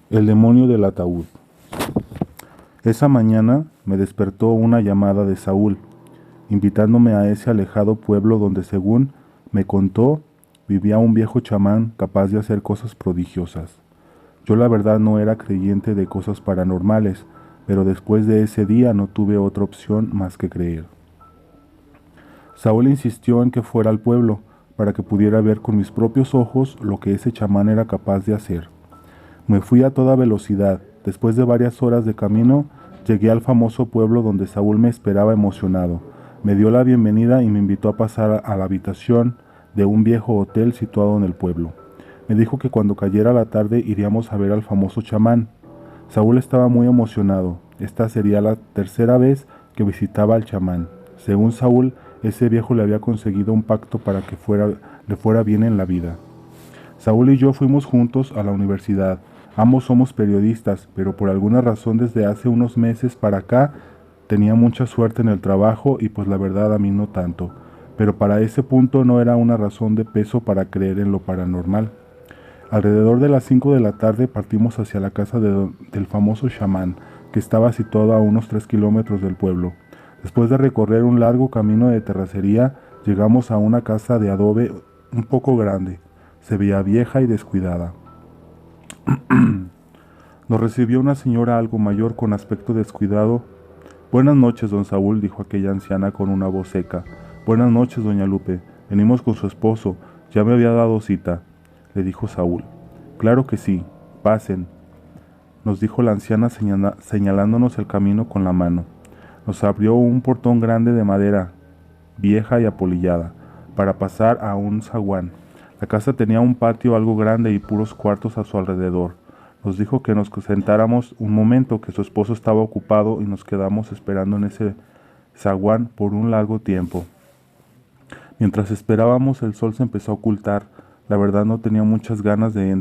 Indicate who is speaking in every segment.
Speaker 1: El demonio del ataúd. Esa mañana me despertó una llamada de Saúl, invitándome a ese alejado pueblo donde, según me contó, vivía un viejo chamán capaz de hacer cosas prodigiosas. Yo la verdad no era creyente de cosas paranormales, pero después de ese día no tuve otra opción más que creer. Saúl insistió en que fuera al pueblo para que pudiera ver con mis propios ojos lo que ese chamán era capaz de hacer. Me fui a toda velocidad. Después de varias horas de camino, llegué al famoso pueblo donde Saúl me esperaba emocionado. Me dio la bienvenida y me invitó a pasar a la habitación de un viejo hotel situado en el pueblo. Me dijo que cuando cayera la tarde iríamos a ver al famoso chamán. Saúl estaba muy emocionado. Esta sería la tercera vez que visitaba al chamán. Según Saúl, ese viejo le había conseguido un pacto para que le fuera bien en la vida. Saúl y yo fuimos juntos a la universidad. Ambos somos periodistas, pero por alguna razón desde hace unos meses para acá tenía mucha suerte en el trabajo y pues la verdad a mí no tanto. Pero para ese punto no era una razón de peso para creer en lo paranormal. Alrededor de las 5 de la tarde partimos hacia la casa del famoso chamán, que estaba situado a unos 3 kilómetros del pueblo. Después de recorrer un largo camino de terracería, llegamos a una casa de adobe un poco grande. Se veía vieja y descuidada. Nos recibió una señora algo mayor con aspecto descuidado. Buenas noches, don Saúl, dijo aquella anciana con una voz seca. Buenas noches, doña Lupe. Venimos con su esposo. Ya me había dado cita, le dijo Saúl. Claro que sí. Pasen, nos dijo la anciana señalándonos el camino con la mano. Nos abrió un portón grande de madera, vieja y apolillada, para pasar a un zaguán. La casa tenía un patio algo grande y puros cuartos a su alrededor. Nos dijo que nos sentáramos un momento, que su esposo estaba ocupado y nos quedamos esperando en ese zaguán por un largo tiempo. Mientras esperábamos, el sol se empezó a ocultar. La verdad no tenía muchas ganas de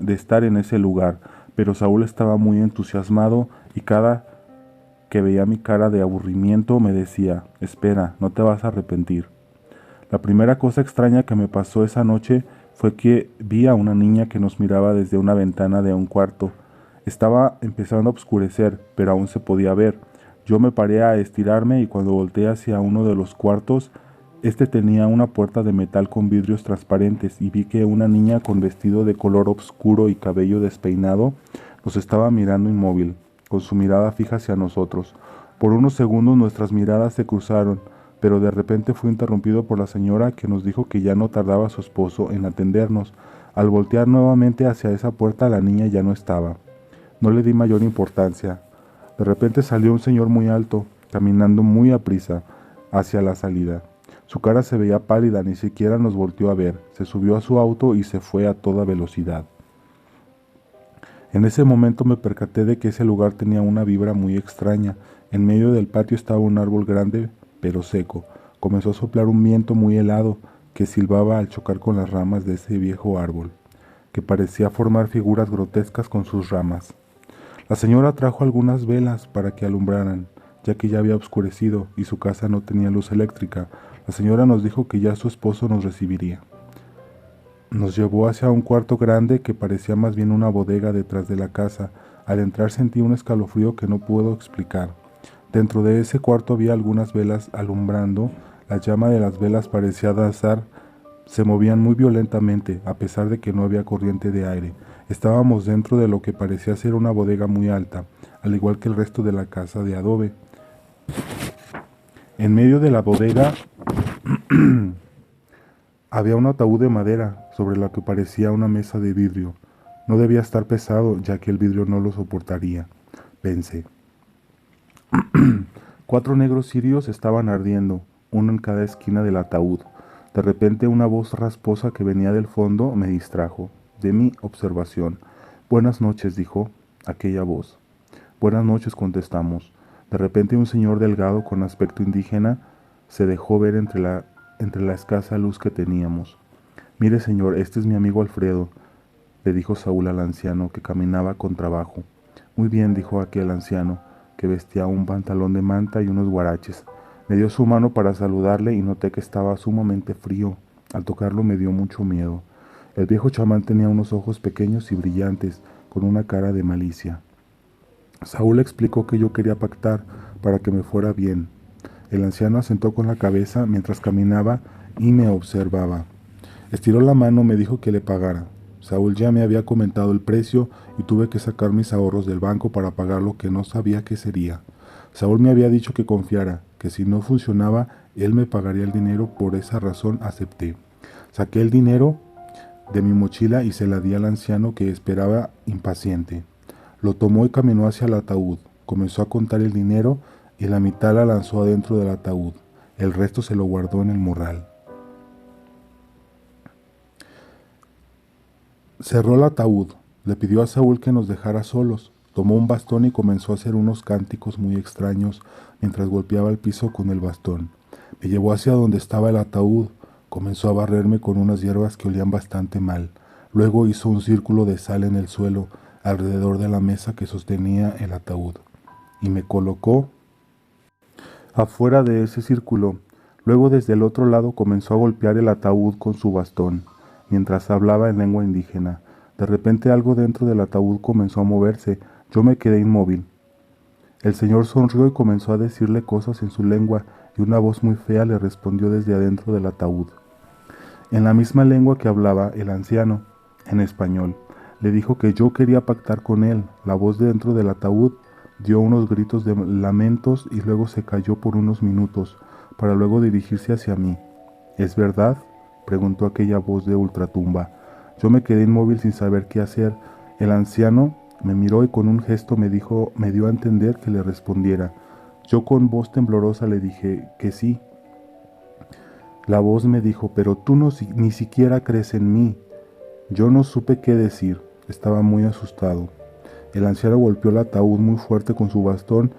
Speaker 1: de estar en ese lugar, pero Saúl estaba muy entusiasmado y cada que veía mi cara de aburrimiento me decía, espera, no te vas a arrepentir. La primera cosa extraña que me pasó esa noche fue que vi a una niña que nos miraba desde una ventana de un cuarto. Estaba empezando a oscurecer, pero aún se podía ver. Yo me paré a estirarme y cuando volteé hacia uno de los cuartos, este tenía una puerta de metal con vidrios transparentes y vi que una niña con vestido de color oscuro y cabello despeinado nos estaba mirando inmóvil, con su mirada fija hacia nosotros. Por unos segundos nuestras miradas se cruzaron, pero de repente fue interrumpido por la señora que nos dijo que ya no tardaba su esposo en atendernos. Al voltear nuevamente hacia esa puerta la niña ya no estaba. No le di mayor importancia. De repente salió un señor muy alto, caminando muy aprisa hacia la salida. Su cara se veía pálida, ni siquiera nos volteó a ver. Se subió a su auto y se fue a toda velocidad. En ese momento me percaté de que ese lugar tenía una vibra muy extraña. En medio del patio estaba un árbol grande, pero seco. Comenzó a soplar un viento muy helado que silbaba al chocar con las ramas de ese viejo árbol, que parecía formar figuras grotescas con sus ramas. La señora trajo algunas velas para que alumbraran, ya que ya había oscurecido y su casa no tenía luz eléctrica. La señora nos dijo que ya su esposo nos recibiría. Nos llevó hacia un cuarto grande que parecía más bien una bodega detrás de la casa. Al entrar sentí un escalofrío que no puedo explicar. Dentro de ese cuarto había algunas velas alumbrando. La llama de las velas parecía danzar. Se movían muy violentamente, a pesar de que no había corriente de aire. Estábamos dentro de lo que parecía ser una bodega muy alta, al igual que el resto de la casa de adobe. En medio de la bodega había un ataúd de madera sobre la que parecía una mesa de vidrio. No debía estar pesado, ya que el vidrio no lo soportaría, pensé. 4 negros cirios estaban ardiendo, uno en cada esquina del ataúd. De repente una voz rasposa que venía del fondo me distrajo de mi observación. Buenas noches, dijo aquella voz. Buenas noches, contestamos. De repente un señor delgado con aspecto indígena se dejó ver entre la escasa luz que teníamos. Mire, señor, este es mi amigo Alfredo, le dijo Saúl al anciano, que caminaba con trabajo. Muy bien, dijo aquel anciano, que vestía un pantalón de manta y unos guaraches. Me dio su mano para saludarle y noté que estaba sumamente frío. Al tocarlo me dio mucho miedo. El viejo chamán tenía unos ojos pequeños y brillantes, con una cara de malicia. Saúl explicó que yo quería pactar para que me fuera bien. El anciano asentó con la cabeza mientras caminaba y me observaba. Estiró la mano, me dijo que le pagara. Saúl ya me había comentado el precio y tuve que sacar mis ahorros del banco para pagar lo que no sabía qué sería. Saúl me había dicho que confiara, que si no funcionaba, él me pagaría el dinero. Por esa razón acepté. Saqué el dinero de mi mochila y se la di al anciano, que esperaba impaciente. Lo tomó y caminó hacia el ataúd. Comenzó a contar el dinero y la mitad la lanzó adentro del ataúd. El resto se lo guardó en el morral. Cerró el ataúd. Le pidió a Saúl que nos dejara solos. Tomó un bastón y comenzó a hacer unos cánticos muy extraños mientras golpeaba el piso con el bastón. Me llevó hacia donde estaba el ataúd. Comenzó a barrerme con unas hierbas que olían bastante mal. Luego hizo un círculo de sal en el suelo alrededor de la mesa que sostenía el ataúd y me colocó afuera de ese círculo. Luego desde el otro lado comenzó a golpear el ataúd con su bastón, mientras hablaba en lengua indígena. De repente algo dentro del ataúd comenzó a moverse. Yo me quedé inmóvil. El señor sonrió y comenzó a decirle cosas en su lengua, y una voz muy fea le respondió desde adentro del ataúd. En la misma lengua que hablaba el anciano, en español, le dijo que yo quería pactar con él. La voz dentro del ataúd dio unos gritos de lamentos y luego se calló por unos minutos, para luego dirigirse hacia mí. ¿Es verdad?, preguntó aquella voz de ultratumba. Yo me quedé inmóvil sin saber qué hacer. El anciano me miró y con un gesto me dio a entender que le respondiera. Yo con voz temblorosa le dije que sí. La voz me dijo: pero tú ni siquiera crees en mí. Yo no supe qué decir. Estaba muy asustado. El anciano golpeó el ataúd muy fuerte con su bastón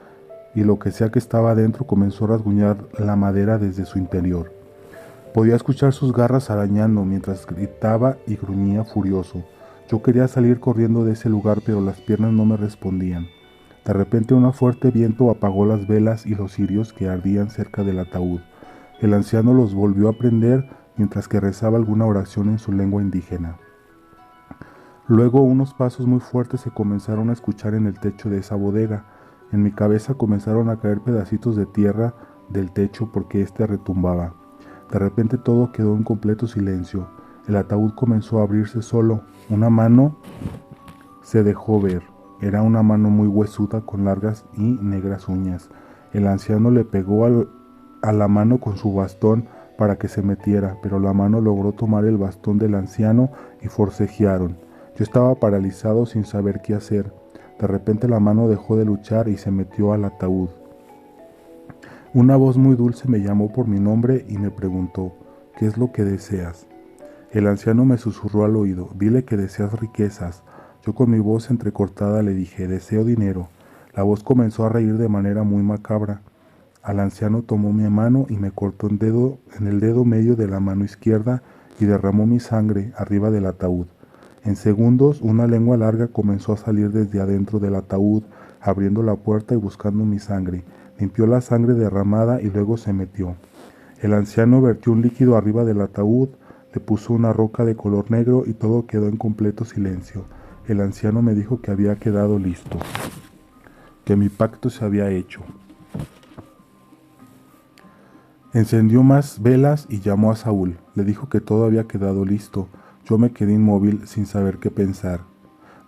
Speaker 1: y lo que sea que estaba adentro comenzó a rasguñar la madera desde su interior. Podía escuchar sus garras arañando mientras gritaba y gruñía furioso. Yo quería salir corriendo de ese lugar, pero las piernas no me respondían. De repente un fuerte viento apagó las velas y los cirios que ardían cerca del ataúd. El anciano los volvió a prender mientras que rezaba alguna oración en su lengua indígena. Luego unos pasos muy fuertes se comenzaron a escuchar en el techo de esa bodega. En mi cabeza comenzaron a caer pedacitos de tierra del techo porque éste retumbaba. De repente todo quedó en completo silencio. El ataúd comenzó a abrirse solo. Una mano se dejó ver. Era una mano muy huesuda con largas y negras uñas. El anciano le pegó a la mano con su bastón para que se metiera, pero la mano logró tomar el bastón del anciano y forcejearon. Yo estaba paralizado sin saber qué hacer. De repente la mano dejó de luchar y se metió al ataúd. Una voz muy dulce me llamó por mi nombre y me preguntó: ¿qué es lo que deseas? El anciano me susurró al oído: dile que deseas riquezas. Yo con mi voz entrecortada le dije: deseo dinero. La voz comenzó a reír de manera muy macabra. Al anciano tomó mi mano y me cortó en el dedo medio de la mano izquierda y derramó mi sangre arriba del ataúd. En segundos, una lengua larga comenzó a salir desde adentro del ataúd, abriendo la puerta y buscando mi sangre. Limpió la sangre derramada y luego se metió. El anciano vertió un líquido arriba del ataúd, le puso una roca de color negro y todo quedó en completo silencio. El anciano me dijo que había quedado listo, que mi pacto se había hecho. Encendió más velas y llamó a Saúl. Le dijo que todo había quedado listo. Yo me quedé inmóvil sin saber qué pensar.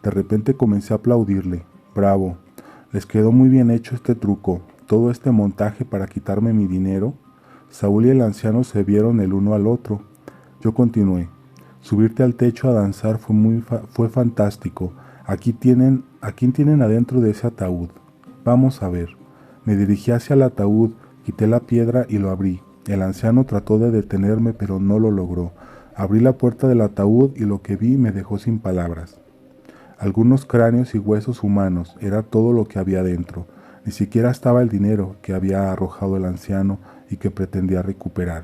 Speaker 1: De repente comencé a aplaudirle. Bravo, les quedó muy bien hecho este truco, todo este montaje para quitarme mi dinero. Saúl y el anciano se vieron el uno al otro. Yo continué. Subirte al techo a danzar fue fantástico. ¿A quién tienen adentro de ese ataúd? Vamos a ver. Me dirigí hacia el ataúd, quité la piedra y lo abrí. El anciano trató de detenerme, pero no lo logró. Abrí la puerta del ataúd y lo que vi me dejó sin palabras. Algunos cráneos y huesos humanos, era todo lo que había dentro. Ni siquiera estaba el dinero que había arrojado el anciano y que pretendía recuperar.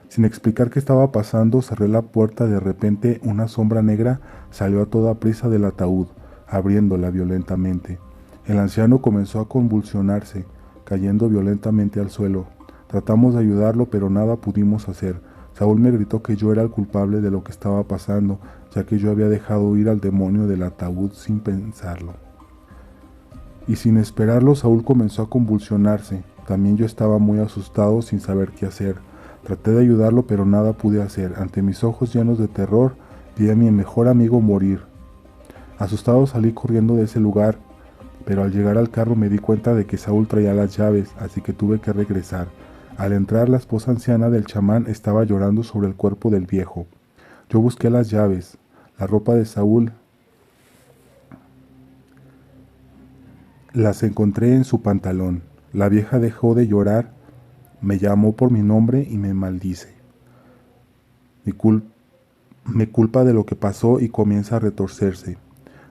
Speaker 1: Sin explicar qué estaba pasando, cerré la puerta. De repente una sombra negra salió a toda prisa del ataúd, abriéndola violentamente. El anciano comenzó a convulsionarse, cayendo violentamente al suelo. Tratamos de ayudarlo, pero nada pudimos hacer. Saúl me gritó que yo era el culpable de lo que estaba pasando, ya que yo había dejado ir al demonio del ataúd sin pensarlo. Y sin esperarlo, Saúl comenzó a convulsionarse. También yo estaba muy asustado sin saber qué hacer. Traté de ayudarlo, pero nada pude hacer. Ante mis ojos llenos de terror, vi a mi mejor amigo morir. Asustado salí corriendo de ese lugar, pero al llegar al carro me di cuenta de que Saúl traía las llaves, así que tuve que regresar. Al entrar, la esposa anciana del chamán estaba llorando sobre el cuerpo del viejo. Yo busqué las llaves, la ropa de Saúl. Las encontré en su pantalón. La vieja dejó de llorar, me llamó por mi nombre y me maldice. Me culpa de lo que pasó y comienza a retorcerse.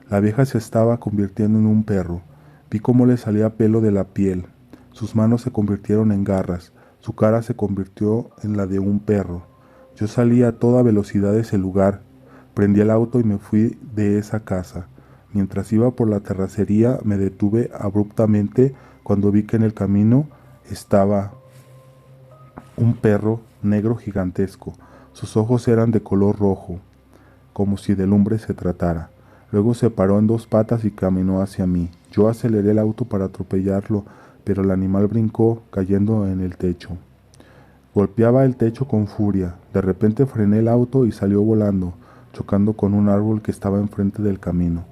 Speaker 1: La vieja se estaba convirtiendo en un perro. Vi cómo le salía pelo de la piel. Sus manos se convirtieron en garras. Su cara se convirtió en la de un perro. Yo salí a toda velocidad de ese lugar. Prendí el auto y me fui de esa casa. Mientras iba por la terracería me detuve abruptamente cuando vi que en el camino estaba un perro negro gigantesco. Sus ojos eran de color rojo, como si de lumbre se tratara. Luego se paró en dos patas y caminó hacia mí. Yo aceleré el auto para atropellarlo, pero el animal brincó, cayendo en el techo. Golpeaba el techo con furia. De repente frené el auto y salió volando, chocando con un árbol que estaba enfrente del camino.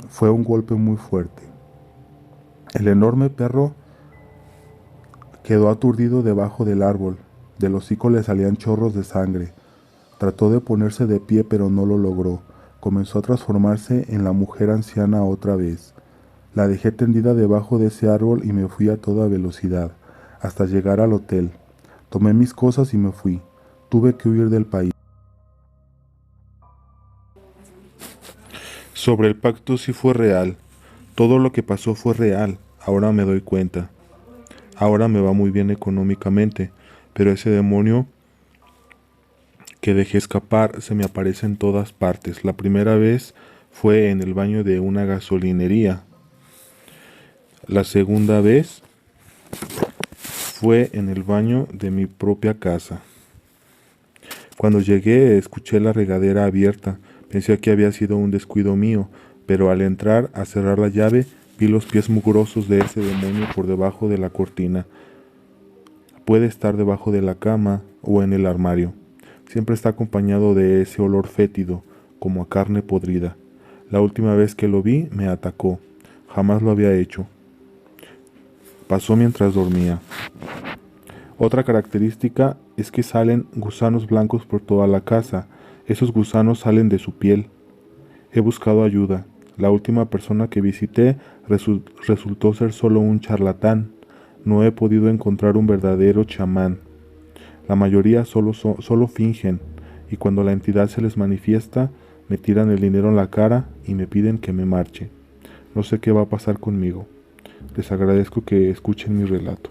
Speaker 1: Fue un golpe muy fuerte. El enorme perro quedó aturdido debajo del árbol. Del hocico le salían chorros de sangre. Trató de ponerse de pie, pero no lo logró. Comenzó a transformarse en la mujer anciana otra vez. La dejé tendida debajo de ese árbol y me fui a toda velocidad, hasta llegar al hotel. Tomé mis cosas y me fui. Tuve que huir del país. Sobre el pacto sí fue real. Todo lo que pasó fue real. Ahora me doy cuenta. Ahora me va muy bien económicamente, pero ese demonio que dejé escapar se me aparece en todas partes. La primera vez fue en el baño de una gasolinería. La segunda vez fue en el baño de mi propia casa. Cuando llegué escuché la regadera abierta. Pensé que había sido un descuido mío, pero al entrar a cerrar la llave vi los pies mugrosos de ese demonio por debajo de la cortina. Puede estar debajo de la cama o en el armario. Siempre está acompañado de ese olor fétido, como a carne podrida. La última vez que lo vi me atacó. Jamás lo había hecho. Pasó mientras dormía. Otra característica es que salen gusanos blancos por toda la casa. Esos gusanos salen de su piel. He buscado ayuda. La última persona que visité resultó ser solo un charlatán. No he podido encontrar un verdadero chamán. La mayoría solo fingen, y cuando la entidad se les manifiesta, me tiran el dinero en la cara y me piden que me marche. No sé qué va a pasar conmigo. Les agradezco que escuchen mi relato.